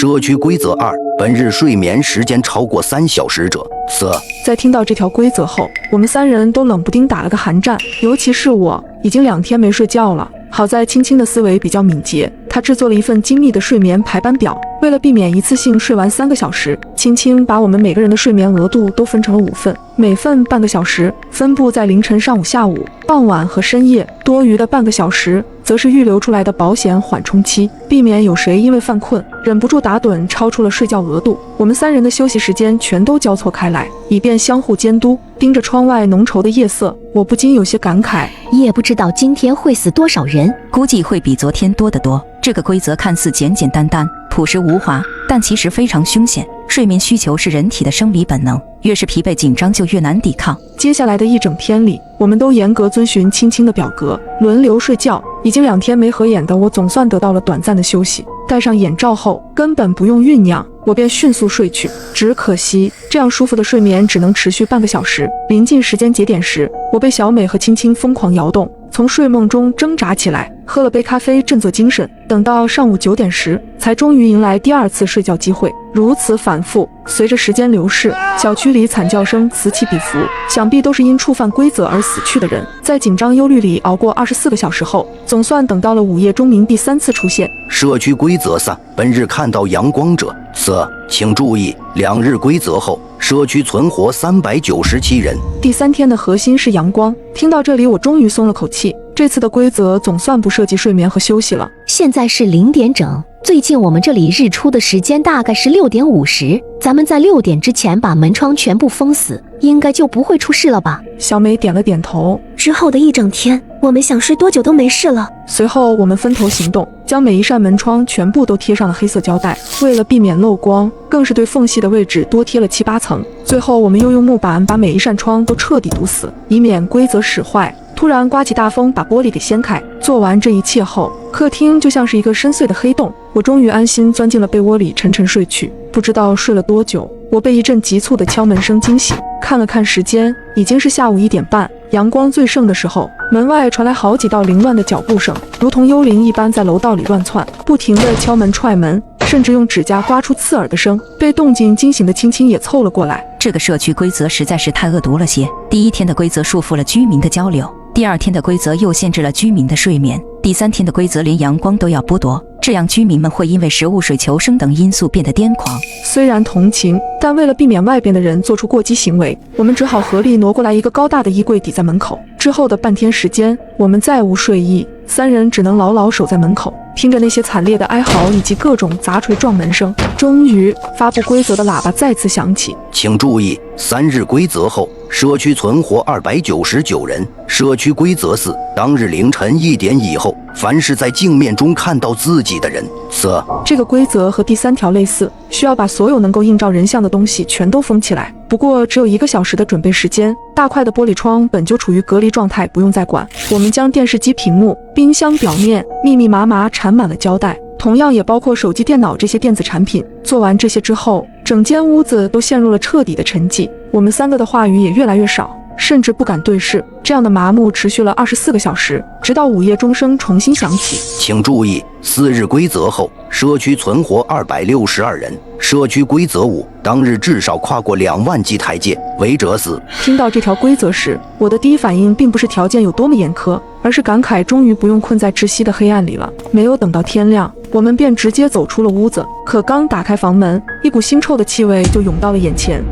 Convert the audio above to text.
社区规则2：本日睡眠时间超过3小时者，色。在听到这条规则后，我们3人都冷不丁打了个寒战，尤其是我，已经2天没睡觉了。好在青青的思维比较敏捷，她制作了一份精密的睡眠排班表。为了避免一次性睡完3个小时，青青把我们每个人的睡眠额度都分成了5份，每份半个小时，分布在凌晨、上午、下午、傍晚和深夜。多余的半个小时则是预留出来的保险缓冲期，避免有谁因为犯困忍不住打盹超出了睡觉额度。我们3人的休息时间全都交错开来，以便相互监督。盯着窗外浓稠的夜色，我不禁有些感慨，也不知道今天会死多少人，估计会比昨天多得多。这个规则看似简简单单、朴实无华，但其实非常凶险。睡眠需求是人体的生理本能，越是疲惫紧张就越难抵抗。接下来的一整天里，我们都严格遵循青青的表格，轮流睡觉。已经2天没合眼的我，总算得到了短暂的休息。戴上眼罩后，根本不用酝酿，我便迅速睡去。只可惜，这样舒服的睡眠只能持续半个小时。临近时间节点时，我被小美和青青疯狂摇动，从睡梦中挣扎起来，喝了杯咖啡振作精神。等到上午9点时，才终于迎来第2次睡觉机会。如此反复，随着时间流逝，小区里惨叫声此起彼伏，想必都是因触犯规则而死去的人。在紧张忧虑里熬过24个小时后，总算等到了午夜钟鸣第3次出现。社区规则3：本日看到阳光者，色。请注意，2日规则后，社区存活397人。第3天的核心是阳光。听到这里，我终于松了口气。这次的规则总算不涉及睡眠和休息了。现在是0点整，最近我们这里日出的时间大概是6点50，咱们在6点之前把门窗全部封死，应该就不会出事了吧？小美点了点头。之后的一整天，我们想睡多久都没事了。随后我们分头行动，将每一扇门窗全部都贴上了黑色胶带，为了避免漏光，更是对缝隙的位置多贴了7、8层。最后我们又用木板把每一扇窗都彻底堵死，以免规则使坏。突然刮起大风，把玻璃给掀开。做完这一切后，客厅就像是一个深邃的黑洞，我终于安心钻进了被窝里沉沉睡去。不知道睡了多久，我被一阵急促的敲门声惊醒，看了看时间，已经是下午1点半。阳光最盛的时候，门外传来好几道凌乱的脚步声，如同幽灵一般在楼道里乱窜，不停地敲门踹门，甚至用指甲刮出刺耳的声。被动静惊醒的青青也凑了过来。这个社区规则实在是太恶毒了些。第1天的规则束缚了居民的交流，第2天的规则又限制了居民的睡眠，第3天的规则连阳光都要剥夺，这样居民们会因为食物、水、求生等因素变得癫狂。虽然同情，但为了避免外边的人做出过激行为，我们只好合力挪过来一个高大的衣柜抵在门口。之后的半天时间，我们再无睡意，3人只能牢牢守在门口，听着那些惨烈的哀嚎以及各种砸锤撞门声。终于，发布规则的喇叭再次响起，请注意，3日规则后，社区存活299人。社区规则4：当日凌晨1点以后，凡是在镜面中看到自己的人，色。这个规则和第3条类似，需要把所有能够映照人像的东西全都封起来。不过只有1个小时的准备时间，大块的玻璃窗本就处于隔离状态，不用再管。我们将电视机屏幕、冰箱表面密密麻麻缠满了胶带，同样也包括手机、电脑这些电子产品。做完这些之后，整间屋子都陷入了彻底的沉寂，我们3个的话语也越来越少，甚至不敢对视。这样的麻木持续了24个小时，直到午夜钟声重新响起。请注意，4日规则后，社区存活262人。社区规则5：当日至少跨过2万级台阶，违者死。听到这条规则时，我的第一反应并不是条件有多么严苛，而是感慨终于不用困在窒息的黑暗里了。没有等到天亮，我们便直接走出了屋子。可刚打开房门，一股腥臭的气味就涌到了眼前。